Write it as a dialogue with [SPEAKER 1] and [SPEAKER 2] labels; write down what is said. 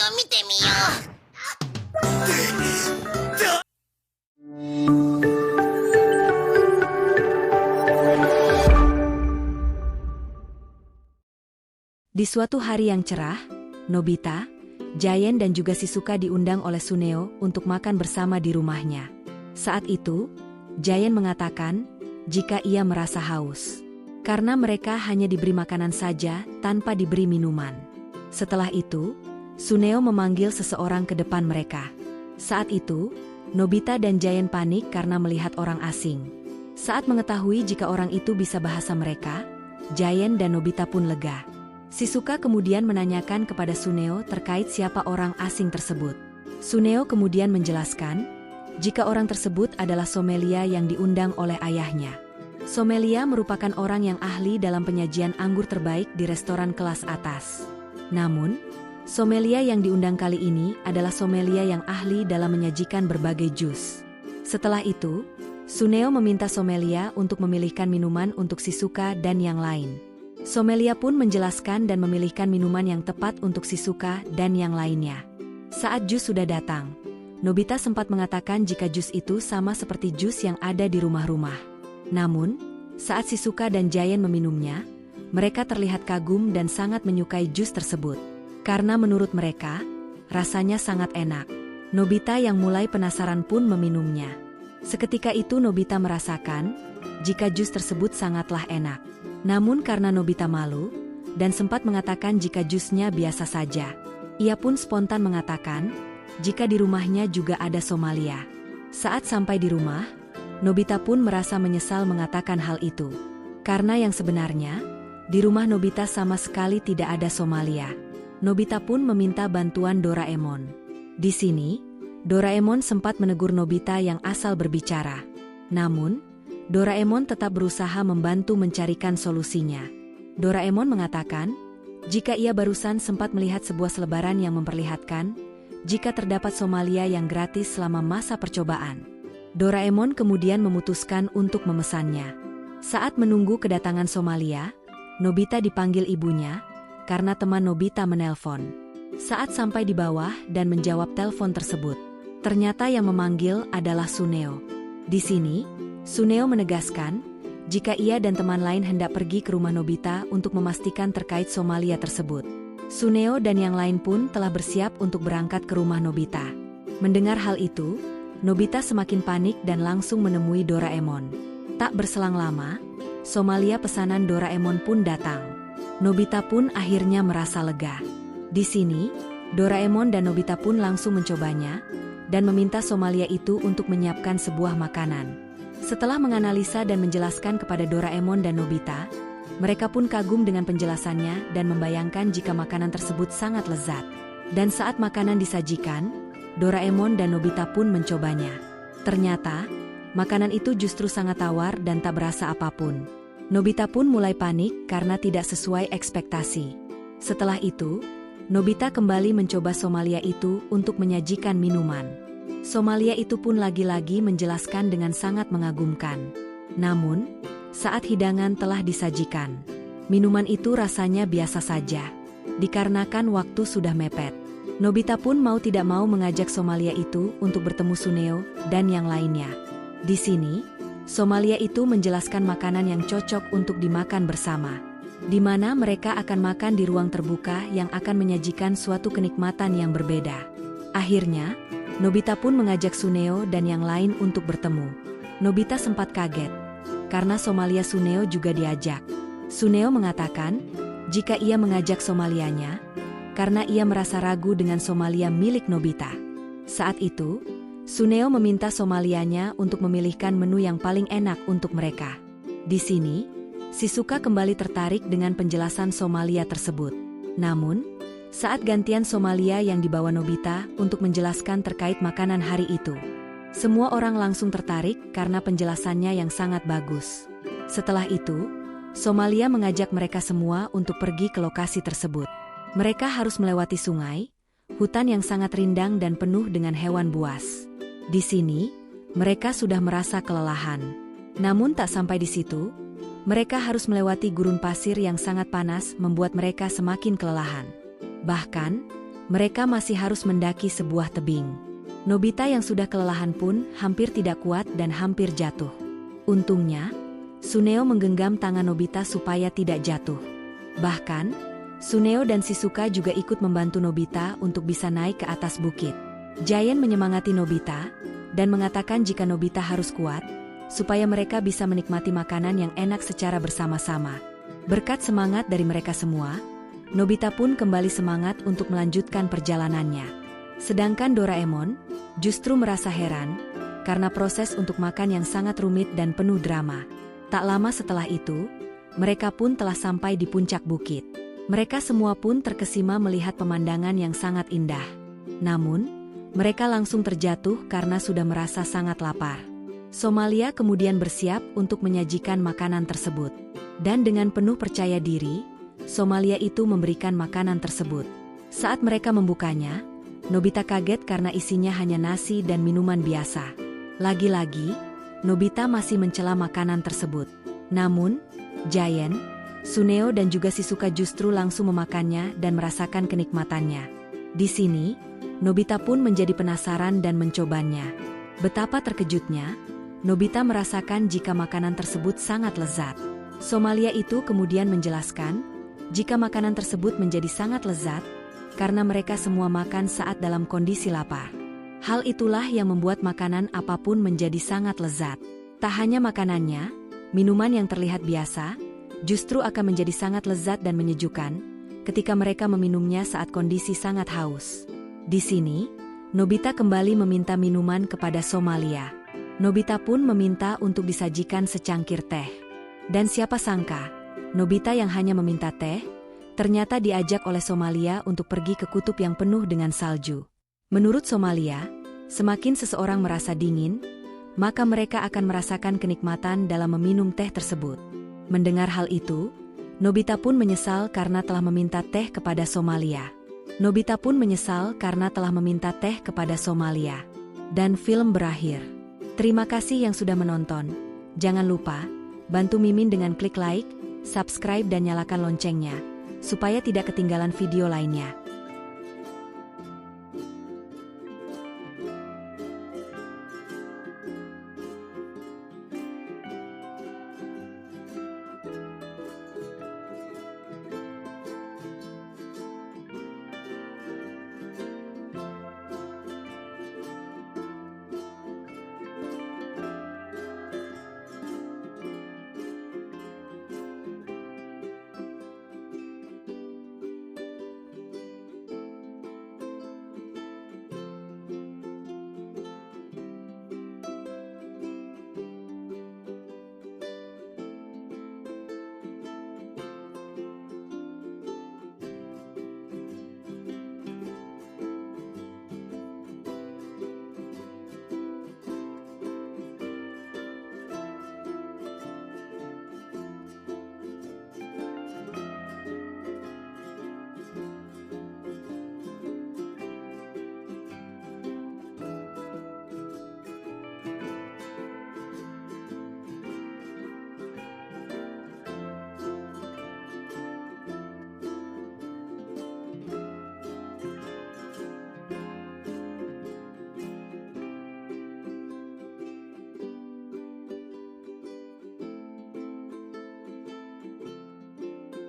[SPEAKER 1] を見てみよう。
[SPEAKER 2] Di suatu hari yang cerah, Nobita, Giant dan juga Shizuka diundang oleh Suneo untuk makan bersama di rumahnya. Saat itu, Giant mengatakan jika ia merasa haus. Karena mereka hanya diberi makanan saja tanpa diberi minuman. Setelah itu, Suneo memanggil seseorang ke depan mereka. Saat itu, Nobita dan Giant panik karena melihat orang asing. Saat mengetahui jika orang itu bisa bahasa mereka, Giant dan Nobita pun lega. Shizuka kemudian menanyakan kepada Suneo terkait siapa orang asing tersebut. Suneo kemudian menjelaskan jika orang tersebut adalah sommelier yang diundang oleh ayahnya. Sommelier merupakan orang yang ahli dalam penyajian anggur terbaik di restoran kelas atas. Namun, sommelier yang diundang kali ini adalah sommelier yang ahli dalam menyajikan berbagai jus. Setelah itu, Suneo meminta sommelier untuk memilihkan minuman untuk Shizuka dan yang lain. Sommelier pun menjelaskan dan memilihkan minuman yang tepat untuk Shizuka dan yang lainnya. Saat jus sudah datang, Nobita sempat mengatakan jika jus itu sama seperti jus yang ada di rumah-rumah. Namun, saat Shizuka dan Giant meminumnya, mereka terlihat kagum dan sangat menyukai jus tersebut. Karena menurut mereka, rasanya sangat enak. Nobita yang mulai penasaran pun meminumnya. Seketika itu Nobita merasakan jika jus tersebut sangatlah enak. Namun karena Nobita malu, dan sempat mengatakan jika jusnya biasa saja. Ia pun spontan mengatakan, jika di rumahnya juga ada sommelier. Saat sampai di rumah, Nobita pun merasa menyesal mengatakan hal itu. Karena yang sebenarnya, di rumah Nobita sama sekali tidak ada sommelier. Nobita pun meminta bantuan Doraemon. Di sini, Doraemon sempat menegur Nobita yang asal berbicara. Namun, Doraemon tetap berusaha membantu mencarikan solusinya. Doraemon mengatakan, jika ia barusan sempat melihat sebuah selebaran yang memperlihatkan jika terdapat sommelier yang gratis selama masa percobaan. Doraemon kemudian memutuskan untuk memesannya. Saat menunggu kedatangan sommelier, Nobita dipanggil ibunya karena teman Nobita menelpon. Saat sampai di bawah dan menjawab telepon tersebut, ternyata yang memanggil adalah Suneo. Di sini, Suneo menegaskan jika ia dan teman lain hendak pergi ke rumah Nobita untuk memastikan terkait sommelier tersebut. Suneo dan yang lain pun telah bersiap untuk berangkat ke rumah Nobita. Mendengar hal itu, Nobita semakin panik dan langsung menemui Doraemon. Tak berselang lama, sommelier pesanan Doraemon pun datang. Nobita pun akhirnya merasa lega. Di sini, Doraemon dan Nobita pun langsung mencobanya dan meminta sommelier itu untuk menyiapkan sebuah makanan. Setelah menganalisa dan menjelaskan kepada Doraemon dan Nobita, mereka pun kagum dengan penjelasannya dan membayangkan jika makanan tersebut sangat lezat. Dan saat makanan disajikan, Doraemon dan Nobita pun mencobanya. Ternyata, makanan itu justru sangat tawar dan tak berasa apapun. Nobita pun mulai panik karena tidak sesuai ekspektasi. Setelah itu, Nobita kembali mencoba sommelier itu untuk menyajikan minuman. Sommelier itu pun lagi-lagi menjelaskan dengan sangat mengagumkan. Namun, saat hidangan telah disajikan, minuman itu rasanya biasa saja. Dikarenakan waktu sudah mepet, Nobita pun mau tidak mau mengajak sommelier itu untuk bertemu Suneo dan yang lainnya. Di sini, sommelier itu menjelaskan makanan yang cocok untuk dimakan bersama, di mana mereka akan makan di ruang terbuka yang akan menyajikan suatu kenikmatan yang berbeda. Akhirnya, Nobita pun mengajak Suneo dan yang lain untuk bertemu. Nobita sempat kaget, karena sommelier Suneo juga diajak. Suneo mengatakan, jika ia mengajak sommeliernya, karena ia merasa ragu dengan sommelier milik Nobita. Saat itu, Suneo meminta sommeliernya untuk memilihkan menu yang paling enak untuk mereka. Di sini, Shizuka kembali tertarik dengan penjelasan sommelier tersebut. Namun, saat gantian sommelier yang dibawa Nobita untuk menjelaskan terkait makanan hari itu, semua orang langsung tertarik karena penjelasannya yang sangat bagus. Setelah itu, sommelier mengajak mereka semua untuk pergi ke lokasi tersebut. Mereka harus melewati sungai, hutan yang sangat rindang dan penuh dengan hewan buas. Di sini, mereka sudah merasa kelelahan. Namun tak sampai di situ, mereka harus melewati gurun pasir yang sangat panas membuat mereka semakin kelelahan. Bahkan, Mereka masih harus mendaki sebuah tebing. Nobita yang sudah kelelahan pun hampir tidak kuat dan hampir jatuh. Untungnya, Suneo menggenggam tangan Nobita supaya tidak jatuh. Bahkan, Suneo dan Shizuka juga ikut membantu Nobita untuk bisa naik ke atas bukit. Giant menyemangati Nobita dan mengatakan jika Nobita harus kuat, supaya mereka bisa menikmati makanan yang enak secara bersama-sama. Berkat semangat dari mereka semua, Nobita pun kembali semangat untuk melanjutkan perjalanannya. Sedangkan Doraemon justru merasa heran karena proses untuk makan yang sangat rumit dan penuh drama. Tak lama setelah itu, mereka pun telah sampai di puncak bukit. Mereka semua pun terkesima melihat pemandangan yang sangat indah. Namun, mereka langsung terjatuh karena sudah merasa sangat lapar. Somalia kemudian bersiap untuk menyajikan makanan tersebut. Dan dengan penuh percaya diri, Somalia itu memberikan makanan tersebut. Saat mereka membukanya, Nobita kaget karena isinya hanya nasi dan minuman biasa. Lagi-lagi, Nobita masih mencela makanan tersebut. Namun, Giant, Suneo dan juga Shizuka justru langsung memakannya dan merasakan kenikmatannya. Di sini, Nobita pun menjadi penasaran dan mencobanya. Betapa terkejutnya, Nobita merasakan jika makanan tersebut sangat lezat. Somalia itu kemudian menjelaskan, jika makanan tersebut menjadi sangat lezat, karena mereka semua makan saat dalam kondisi lapar. Hal itulah yang membuat makanan apapun menjadi sangat lezat. Tak hanya makanannya, minuman yang terlihat biasa, justru akan menjadi sangat lezat dan menyejukkan, ketika mereka meminumnya saat kondisi sangat haus. Di sini, Nobita kembali meminta minuman kepada Somalia. Nobita pun meminta untuk disajikan secangkir teh. Dan siapa sangka, Nobita yang hanya meminta teh, ternyata diajak oleh Somalia untuk pergi ke kutub yang penuh dengan salju. Menurut Somalia, semakin seseorang merasa dingin, maka mereka akan merasakan kenikmatan dalam meminum teh tersebut. Mendengar hal itu, Nobita pun menyesal karena telah meminta teh kepada Somalia. Nobita pun menyesal karena telah meminta teh kepada Somalia. Dan film berakhir. Terima kasih yang sudah menonton. Jangan lupa, bantu Mimin dengan klik like, subscribe dan nyalakan loncengnya, supaya tidak ketinggalan video lainnya.